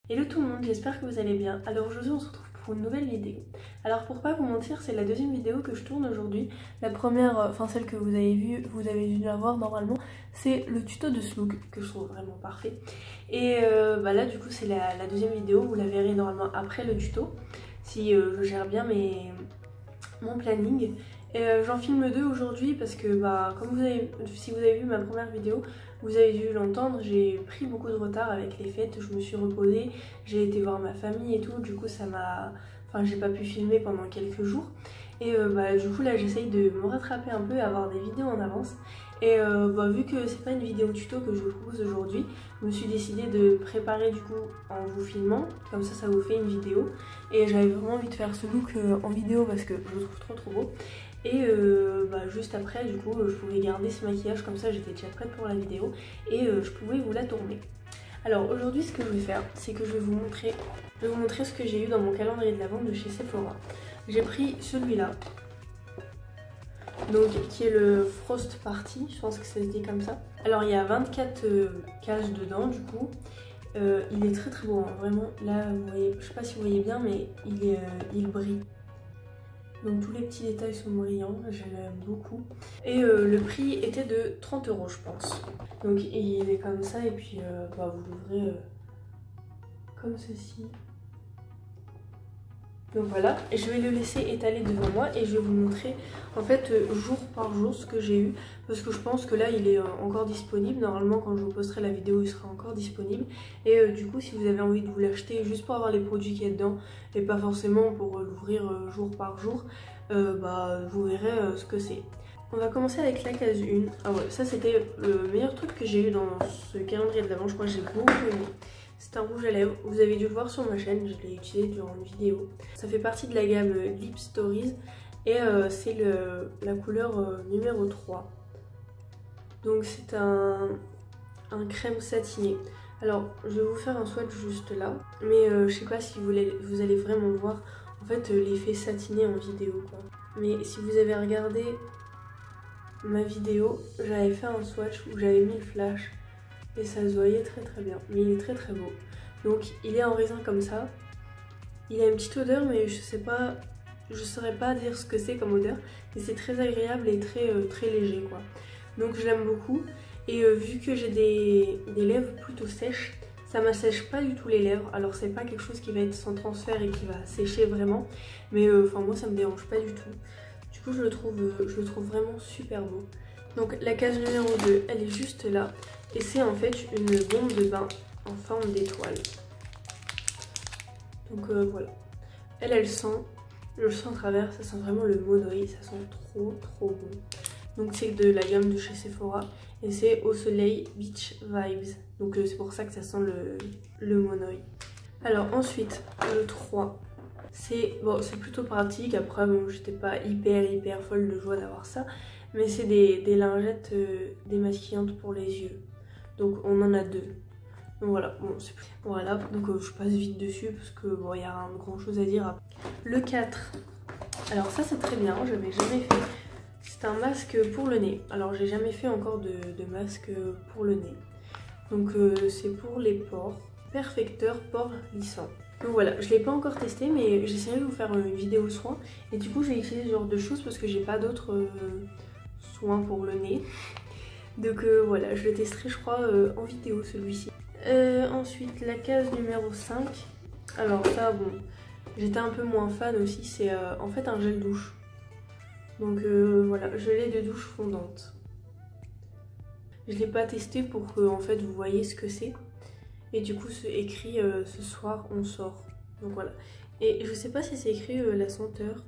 Hello tout le monde, j'espère que vous allez bien. Alors aujourd'hui on se retrouve pour une nouvelle vidéo. Alors pour pas vous mentir, c'est la deuxième vidéo que je tourne aujourd'hui. La première, enfin celle que vous avez dû la voir normalement, c'est le tuto de ce look que je trouve vraiment parfait. Et là du coup c'est la deuxième vidéo, vous la verrez normalement après le tuto, si je gère bien mon planning. Et j'en filme deux aujourd'hui parce que comme si vous avez vu ma première vidéo, vous avez dû l'entendre, j'ai pris beaucoup de retard avec les fêtes, je me suis reposée, j'ai été voir ma famille et tout, du coup j'ai pas pu filmer pendant quelques jours. Et du coup là j'essaye de me rattraper un peu et avoir des vidéos en avance. Et vu que c'est pas une vidéo tuto que je vous propose aujourd'hui, je me suis décidée de préparer du coup en vous filmant, comme ça vous fait une vidéo. Et j'avais vraiment envie de faire ce look en vidéo parce que je le trouve trop beau. Et juste après du coup je pouvais garder ce maquillage, comme ça j'étais déjà prête pour la vidéo et je pouvais vous la tourner. Alors aujourd'hui ce que je vais faire, c'est que je vais vous montrer ce que j'ai eu dans mon calendrier de l'Avent de chez Sephora. J'ai pris celui-là, donc qui est le Frost Party, je pense que ça se dit comme ça. Alors il y a 24 cases dedans du coup. Il est très beau, hein. Vraiment là vous voyez, je sais pas si vous voyez bien mais il brille. Donc tous les petits détails sont brillants, je l'aime beaucoup. Et le prix était de 30 € je pense. Donc il est comme ça et puis vous l'ouvrez comme ceci. Donc voilà, et je vais le laisser étaler devant moi et je vais vous montrer en fait jour par jour ce que j'ai eu. Parce que je pense que là il est encore disponible, normalement quand je vous posterai la vidéo il sera encore disponible. Et du coup si vous avez envie de vous l'acheter juste pour avoir les produits qu'il y a dedans et pas forcément pour l'ouvrir jour par jour, vous verrez ce que c'est. On va commencer avec la case 1. Ah ouais, ça c'était le meilleur truc que j'ai eu dans ce calendrier de l'Avent, je crois que j'ai beaucoup aimé. C'est un rouge à lèvres, vous avez dû le voir sur ma chaîne, je l'ai utilisé durant une vidéo. Ça fait partie de la gamme Lip Stories et c'est la couleur numéro 3. Donc c'est un crème satiné. Alors je vais vous faire un swatch juste là, mais je sais pas si vous allez vraiment voir en fait l'effet satiné en vidéo quoi. Mais si vous avez regardé ma vidéo, j'avais fait un swatch où j'avais mis le flash. Et ça se voyait très bien, mais il est très beau. Donc il est en raisin comme ça. Il a une petite odeur mais je saurais pas dire ce que c'est comme odeur. Mais c'est très agréable et très léger quoi. Donc je l'aime beaucoup. Et vu que j'ai des lèvres plutôt sèches, ça m'assèche pas du tout les lèvres. Alors c'est pas quelque chose qui va être sans transfert et qui va sécher vraiment. Mais moi ça me dérange pas du tout. Du coup je le trouve vraiment super beau. Donc la case numéro 2, elle est juste là. Et c'est en fait une bombe de bain en forme d'étoile. Donc voilà. Elle sent, je le sens à travers, ça sent vraiment le monoï, ça sent trop bon. Donc c'est de la gamme de chez Sephora. Et c'est Au Soleil Beach Vibes. Donc c'est pour ça que ça sent le monoï. Alors ensuite, le 3. C'est plutôt pratique. Après bon, j'étais pas hyper folle de joie d'avoir ça. Mais c'est des lingettes démasquillantes pour les yeux. Donc on en a deux. Donc voilà, donc je passe vite dessus parce que il y a grand chose à dire. Le 4. Alors ça c'est très bien, j'avais jamais fait. C'est un masque pour le nez. Alors j'ai jamais fait encore de masque pour le nez. Donc c'est pour les pores. Perfecteur pores lissant. Donc voilà, je l'ai pas encore testé mais j'essaierai de vous faire une vidéo soin. Et du coup j'ai essayé ce genre de choses parce que j'ai pas d'autres soins pour le nez. Donc voilà, je le testerai je crois en vidéo celui-ci. Ensuite la case numéro 5. Alors ça bon, j'étais un peu moins fan aussi, c'est en fait un gel douche. Donc voilà, gelée de douche fondante. Je l'ai pas testé pour que en fait vous voyez ce que c'est. Et du coup c'est écrit ce soir on sort. Donc voilà. Et je sais pas si c'est écrit la senteur.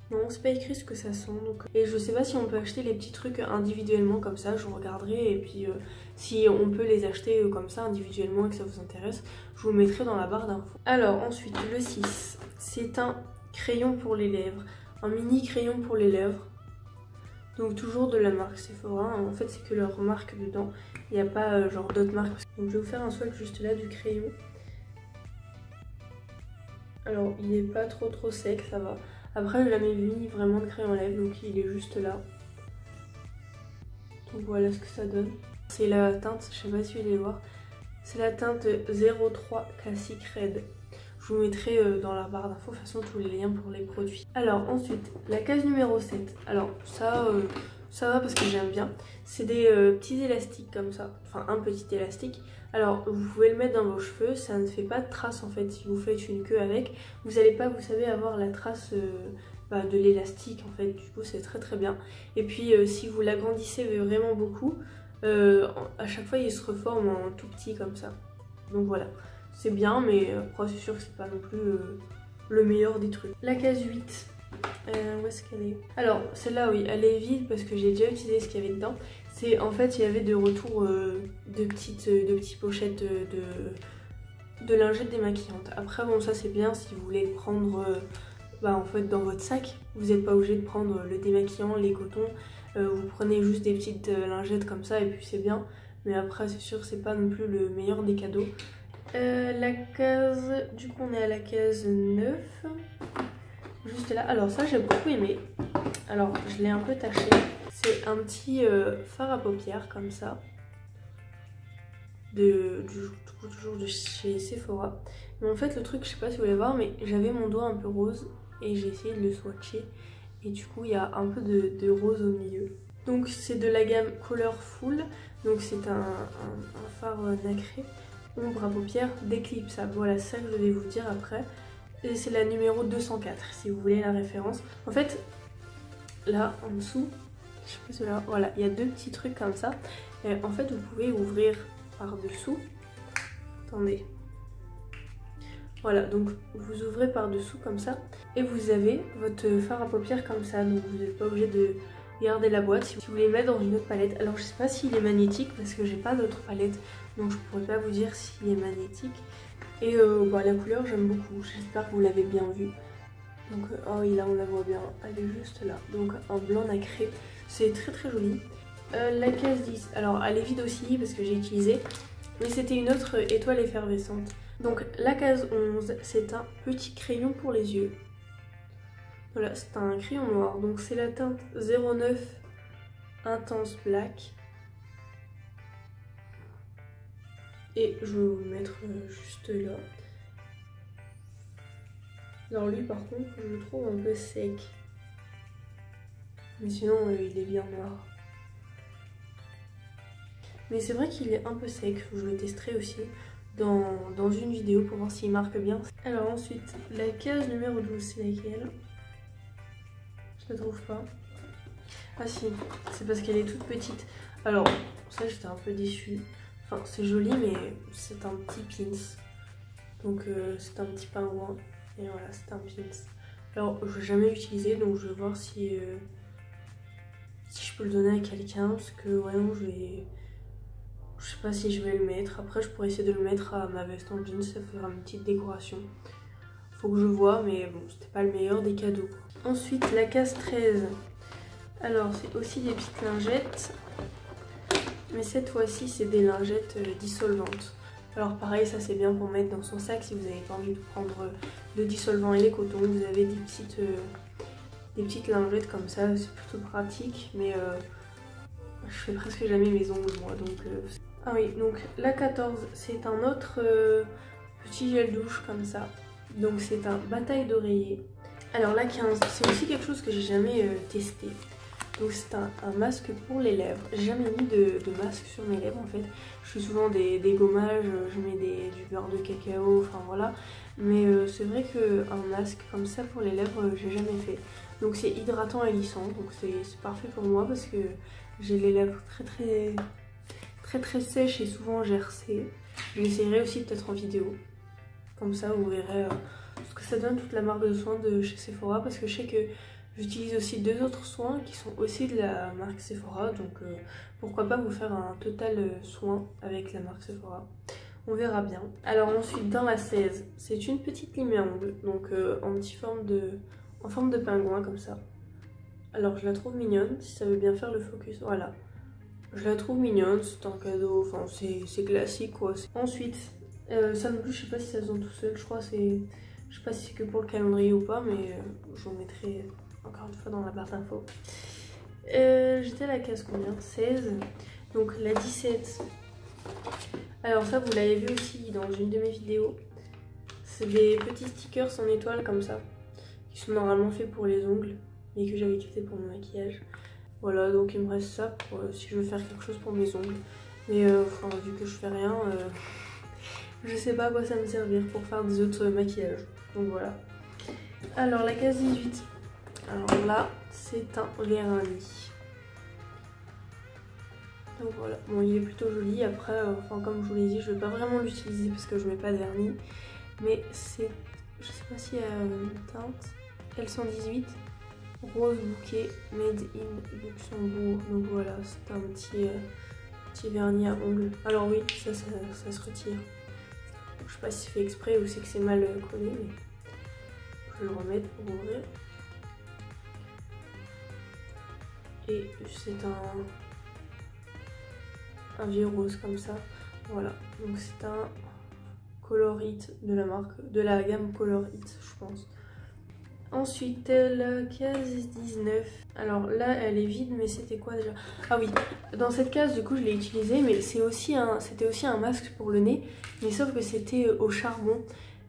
Non, c'est pas écrit ce que ça sent. Donc... Et je sais pas si on peut acheter les petits trucs individuellement comme ça, je regarderai. Et puis si on peut les acheter comme ça individuellement et que ça vous intéresse, je vous le mettrai dans la barre d'infos. Alors ensuite, le 6, c'est un crayon pour les lèvres. Un mini crayon pour les lèvres. Donc toujours de la marque Sephora. En fait, c'est que leur marque dedans. Il n'y a pas genre d'autres marques. Donc je vais vous faire un swatch juste là du crayon. Alors il est pas trop sec, ça va. Après, j'ai jamais mis vraiment de crayon à lèvres, donc il est juste là. Donc voilà ce que ça donne. C'est la teinte, je sais pas si vous allez voir, C'est la teinte 03 Classic Red. Je vous mettrai dans la barre d'infos, de toute façon, tous les liens pour les produits. Alors ensuite, la case numéro 7. Alors ça va parce que j'aime bien. C'est des petits élastiques comme ça. Enfin, un petit élastique. Alors, vous pouvez le mettre dans vos cheveux. Ça ne fait pas de traces en fait. Si vous faites une queue avec, vous n'allez pas, vous savez, avoir la trace de l'élastique en fait. Du coup, c'est très très bien. Et puis, si vous l'agrandissez vraiment beaucoup, à chaque fois, il se reforme en tout petit comme ça. Donc voilà. C'est bien, mais après, c'est sûr que c'est pas non plus le meilleur des trucs. La case 8. Où est-ce qu'elle est? Alors, celle-là, oui, elle est vide parce que j'ai déjà utilisé ce qu'il y avait dedans. C'est en fait, il y avait de retour de petites pochettes de lingettes démaquillantes. Après, bon, ça c'est bien si vous voulez le prendre en fait, dans votre sac. Vous n'êtes pas obligé de prendre le démaquillant, les cotons. Vous prenez juste des petites lingettes comme ça et puis c'est bien. Mais après, c'est sûr, c'est pas non plus le meilleur des cadeaux. La case, du coup, on est à la case 9. Juste là. Alors ça j'ai beaucoup aimé. Alors je l'ai un peu taché. C'est un petit fard à paupières comme ça. Toujours de chez Sephora. Mais en fait le truc, je sais pas si vous voulez voir, mais j'avais mon doigt un peu rose et j'ai essayé de le swatcher. Et du coup il y a un peu de rose au milieu. Donc c'est de la gamme Colorful. Donc c'est un fard nacré. Ombre à paupières déclipsable. Voilà, c'est ça que je vais vous dire après. Et c'est la numéro 204 si vous voulez la référence. En fait, là en dessous, je sais pas si là, voilà, il y a deux petits trucs comme ça. Et en fait, vous pouvez ouvrir par dessous. Attendez. Voilà, donc vous ouvrez par dessous comme ça. Et vous avez votre fard à paupières comme ça. Donc vous n'êtes pas obligé de garder la boîte. Si vous voulez mettre dans une autre palette. Alors je sais pas s'il est magnétique parce que j'ai pas d'autre palette. Donc je pourrais pas vous dire s'il est magnétique. Et la couleur j'aime beaucoup, j'espère que vous l'avez bien vu. Donc oh oui, là on la voit bien, elle est juste là. Donc un blanc nacré, c'est très très joli. La case 10, alors elle est vide aussi parce que j'ai utilisé, mais c'était une autre étoile effervescente. Donc la case 11, c'est un petit crayon pour les yeux. Voilà, c'est un crayon noir, donc c'est la teinte 09 Intense Black. Et je vais vous le mettre juste là. Alors lui par contre, je le trouve un peu sec. Mais sinon, il est bien noir. Mais c'est vrai qu'il est un peu sec, je le testerai aussi dans une vidéo pour voir s'il marque bien. Alors ensuite, la case numéro 12, c'est laquelle? Je la trouve pas. Ah si, c'est parce qu'elle est toute petite. Alors, ça j'étais un peu déçue. Enfin, c'est joli, mais c'est un petit pins. Donc, c'est un petit pingouin. Et voilà, c'est un pins. Alors, je l'ai jamais utilisé, donc je vais voir si je peux le donner à quelqu'un. Parce que, ouais, non, je sais pas si je vais le mettre. Après, je pourrais essayer de le mettre à ma veste en jeans. Ça fera une petite décoration. Faut que je vois, mais bon, c'était pas le meilleur des cadeaux. Ensuite, la case 13. Alors, c'est aussi des petites lingettes. Mais cette fois-ci, c'est des lingettes dissolvantes. Alors pareil, ça c'est bien pour mettre dans son sac si vous n'avez pas envie de prendre le dissolvant et les cotons. Vous avez des petites lingettes comme ça, c'est plutôt pratique. Mais je fais presque jamais mes ongles moi. Donc, ah oui, donc la 14, c'est un autre petit gel douche comme ça. Donc c'est un bataille d'oreiller. Alors la 15, c'est aussi quelque chose que j'ai jamais testé. Donc c'est un masque pour les lèvres. J'ai jamais mis de masque sur mes lèvres en fait. Je fais souvent des gommages, je mets du beurre de cacao, enfin voilà. Mais c'est vrai qu'un masque comme ça pour les lèvres, j'ai jamais fait. Donc c'est hydratant et lissant, donc c'est parfait pour moi parce que j'ai les lèvres très sèches et souvent gercées. Je l'essayerai aussi peut-être en vidéo. Comme ça vous verrez ce que ça donne, toute la marque de soins de chez Sephora, parce que je sais que j'utilise aussi deux autres soins qui sont aussi de la marque Sephora, donc pourquoi pas vous faire un total soin avec la marque Sephora. On verra bien. Alors ensuite dans la 16, c'est une petite lime à ongles, donc en forme de pingouin comme ça. Alors je la trouve mignonne, si ça veut bien faire le focus, voilà. Je la trouve mignonne, c'est un cadeau, enfin c'est classique quoi. Ensuite, ça non plus je sais pas si ça se vend tout seul, je crois c'est... Je sais pas si c'est que pour le calendrier ou pas, mais je vous mettrai encore une fois dans la barre d'infos. J'étais à la case combien? 16. Donc la 17. Alors ça vous l'avez vu aussi dans une de mes vidéos. C'est des petits stickers en étoile comme ça. Qui sont normalement faits pour les ongles. Mais que j'avais utilisé pour mon maquillage. Voilà, donc il me reste ça pour, si je veux faire quelque chose pour mes ongles. Mais enfin, vu que je fais rien, je sais pas à quoi ça me servir pour faire des autres maquillages. Donc voilà. Alors la case 18. Alors là, c'est un vernis. Donc voilà, bon il est plutôt joli. Après, enfin comme je vous l'ai dit, je vais pas vraiment l'utiliser parce que je mets pas de vernis. Mais c'est, je sais pas s'il y a une teinte, L118. Rose bouquet made in Luxembourg. Donc voilà, c'est un petit vernis à ongles. Alors oui, ça se retire. Je sais pas si c'est fait exprès ou c'est que c'est mal collé, mais je vais le remettre pour ouvrir. Et c'est un vieux rose comme ça. Voilà, donc c'est un Color It de la marque, de la gamme Color It, je pense. Ensuite, la case 19. Alors là, elle est vide, mais c'était quoi déjà? Ah oui, dans cette case, du coup, je l'ai utilisé, mais c'était aussi un masque pour le nez, mais sauf que c'était au charbon.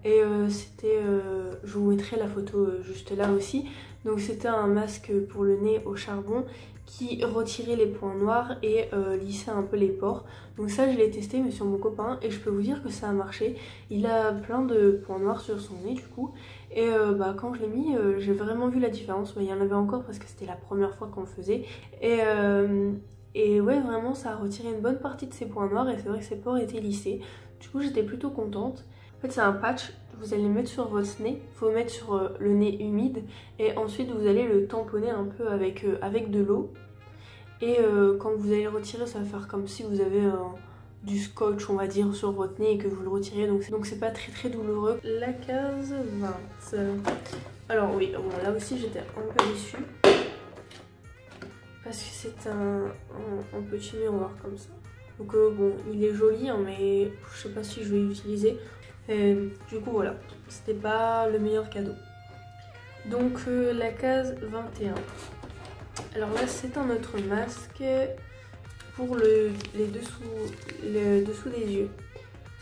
Et je vous mettrai la photo juste là aussi. Donc c'était un masque pour le nez au charbon qui retirait les points noirs et lissait un peu les pores. Donc ça je l'ai testé mais sur mon copain et je peux vous dire que ça a marché. Il a plein de points noirs sur son nez du coup. Et quand je l'ai mis, j'ai vraiment vu la différence. Mais il y en avait encore parce que c'était la première fois qu'on le faisait. Et ouais, vraiment ça a retiré une bonne partie de ses points noirs et c'est vrai que ses pores étaient lissés. Du coup j'étais plutôt contente. En fait c'est un patch, vous allez le mettre sur votre nez, il faut le mettre sur le nez humide et ensuite vous allez le tamponner un peu avec de l'eau. Et quand vous allez le retirer, ça va faire comme si vous avez du scotch on va dire sur votre nez et que vous le retirez, donc c'est pas très douloureux. La case 20. Alors oui, bon, là aussi j'étais un peu déçue parce que c'est un petit miroir comme ça. Donc bon, il est joli hein, mais je sais pas si je vais l'utiliser. Du coup voilà, c'était pas le meilleur cadeau. Donc la case 21. Alors là c'est un autre masque pour le dessous des yeux.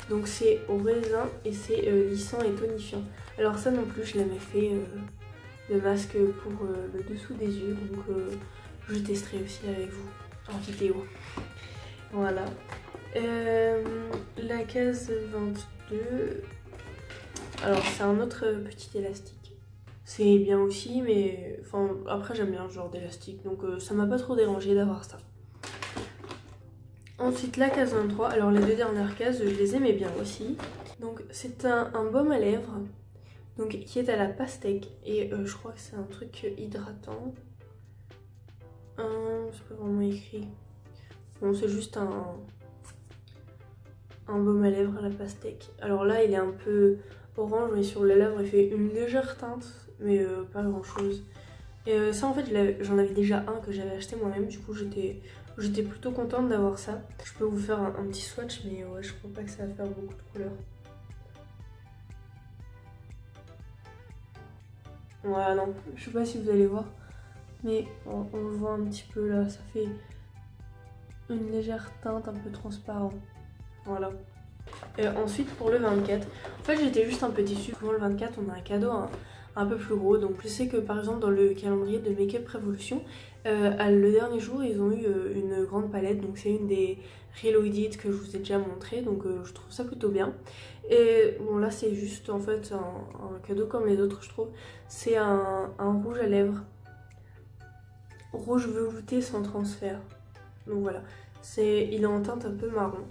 Donc c'est au raisin et c'est lissant et tonifiant. Alors ça non plus je l'avais fait, le masque pour le dessous des yeux. Donc je testerai aussi avec vous en vidéo. Voilà. La case 22. Alors c'est un autre petit élastique. C'est bien aussi mais enfin après j'aime bien ce genre d'élastique donc ça m'a pas trop dérangé d'avoir ça. Ensuite la case 23. Alors les deux dernières cases je les aimais bien aussi. Donc c'est un baume à lèvres donc qui est à la pastèque et je crois que c'est un truc hydratant. C'est pas vraiment écrit. Bon c'est juste un baume à lèvres à la pastèque. Alors là il est un peu orange mais sur les lèvres il fait une légère teinte mais pas grand chose. Et ça en fait j'en avais déjà un que j'avais acheté moi-même, du coup j'étais plutôt contente d'avoir ça. Je peux vous faire un petit swatch mais ouais je crois pas que ça va faire beaucoup de couleurs. Voilà non, je sais pas si vous allez voir mais on le voit un petit peu là, ça fait une légère teinte un peu transparent. Voilà. Ensuite pour le 24, en fait j'étais juste un peu déçue. Pour le 24 on a un cadeau un peu plus gros. Donc je sais que par exemple dans le calendrier de Make Up Revolution, le dernier jour ils ont eu une grande palette. Donc c'est une des Real Edit que je vous ai déjà montré. Donc je trouve ça plutôt bien. Et bon là c'est juste en fait un cadeau comme les autres je trouve. C'est un rouge à lèvres. Rouge velouté sans transfert. Donc voilà. Il est en teinte un peu marron.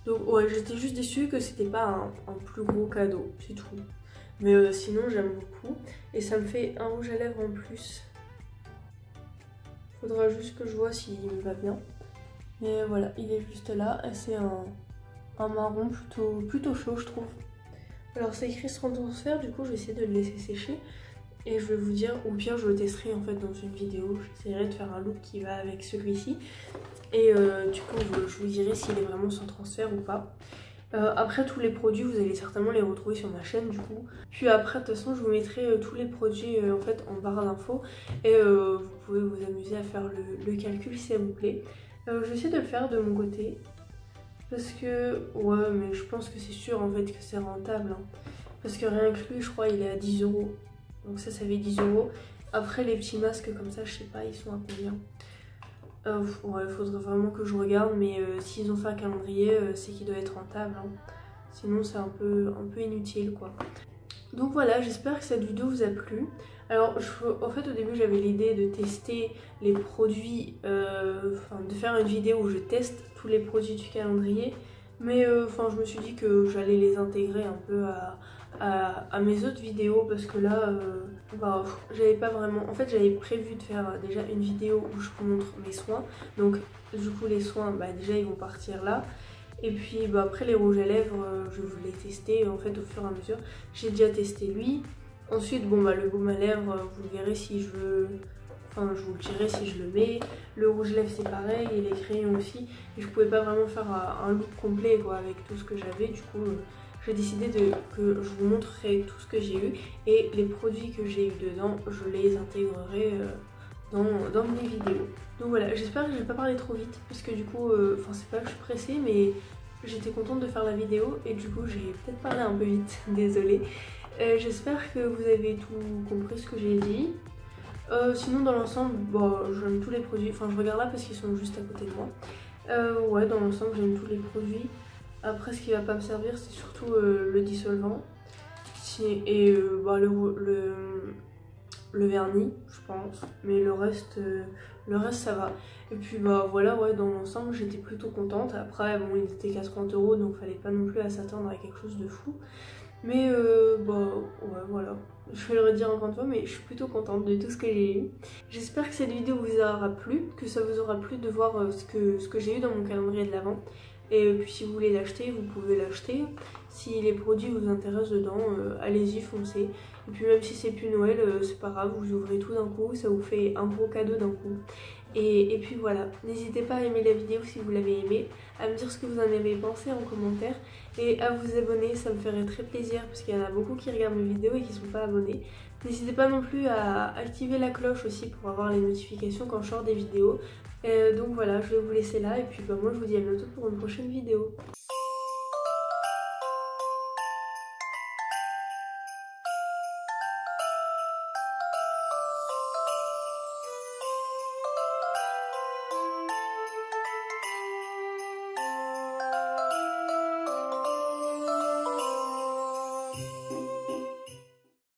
Donc ouais, j'étais juste déçue que c'était pas un plus gros cadeau, c'est tout. Mais sinon j'aime beaucoup. Et ça me fait un rouge à lèvres en plus. Faudra juste que je vois s'il me va bien. Mais voilà, il est juste là. Et c'est un marron plutôt chaud je trouve. Alors c'est écrit sans transfert, du coup je vais essayer de le laisser sécher. Et je vais vous dire, ou bien je le testerai en fait dans une vidéo. J'essaierai de faire un look qui va avec celui-ci. Et du coup je vous dirai s'il est vraiment sans transfert ou pas. Après tous les produits vous allez certainement les retrouver sur ma chaîne du coup. Puis après de toute façon je vous mettrai tous les produits en fait en barre d'infos. Et vous pouvez vous amuser à faire le calcul si ça vous plaît. Je vais essayer de le faire de mon côté. Parce que, ouais, mais je pense que c'est sûr en fait que c'est rentable. Hein. Parce que rien que lui, je crois, il est à 10 euros. Donc ça fait 10 euros. Après, les petits masques comme ça, je sais pas, ils sont à combien? Ouais, faudrait vraiment que je regarde, mais s'ils ont fait un calendrier, c'est qu'il doit être rentable. Hein. Sinon, c'est un peu inutile, quoi. Donc voilà, j'espère que cette vidéo vous a plu. Alors, en fait, au début, j'avais l'idée de tester les produits, de faire une vidéo où je teste tous les produits du calendrier. Mais je me suis dit que j'allais les intégrer un peu à mes autres vidéos parce que là, j'avais pas vraiment... En fait, j'avais prévu de faire déjà une vidéo où je vous montre mes soins. Donc, du coup, les soins, déjà, ils vont partir là. Et puis après les rouges à lèvres, je voulais tester en fait au fur et à mesure. J'ai déjà testé lui. Ensuite, le baume à lèvres, vous le verrez si je veux. Enfin, je vous le dirai si je le mets. Le rouge à lèvres, c'est pareil, et les crayons aussi. Et je pouvais pas vraiment faire un look complet quoi, avec tout ce que j'avais. Du coup, j'ai décidé que je vous montrerai tout ce que j'ai eu. Et les produits que j'ai eu dedans, je les intégrerai dans mes vidéos. Donc voilà, j'espère que je vais pas parler trop vite parce que du coup, c'est pas que je suis pressée, mais j'étais contente de faire la vidéo et du coup j'ai peut-être parlé un peu vite, désolée. J'espère que vous avez tout compris ce que j'ai dit. Sinon dans l'ensemble, j'aime tous les produits, je regarde là parce qu'ils sont juste à côté de moi. Ouais, dans l'ensemble j'aime tous les produits. Après ce qui va pas me servir c'est surtout le dissolvant et le vernis, je pense, mais le reste ça va. Et puis voilà, ouais, dans l'ensemble j'étais plutôt contente. Après bon, il était qu'à 30 € donc fallait pas non plus à s'attendre à quelque chose de fou. Mais ouais, voilà, je vais le redire encore une fois, mais je suis plutôt contente de tout ce que j'ai eu. J'espère que cette vidéo vous aura plu, que ça vous aura plu de voir ce que j'ai eu dans mon calendrier de l'Avent. Et puis si vous voulez l'acheter, vous pouvez l'acheter. Si les produits vous intéressent dedans, allez-y, foncez. Et puis même si c'est plus Noël, c'est pas grave, vous ouvrez tout d'un coup, ça vous fait un gros cadeau d'un coup. Et puis voilà, n'hésitez pas à aimer la vidéo si vous l'avez aimée, à me dire ce que vous en avez pensé en commentaire et à vous abonner, ça me ferait très plaisir parce qu'il y en a beaucoup qui regardent mes vidéos et qui ne sont pas abonnés. N'hésitez pas non plus à activer la cloche aussi pour avoir les notifications quand je sors des vidéos. Donc voilà, je vais vous laisser là et puis moi je vous dis à bientôt pour une prochaine vidéo.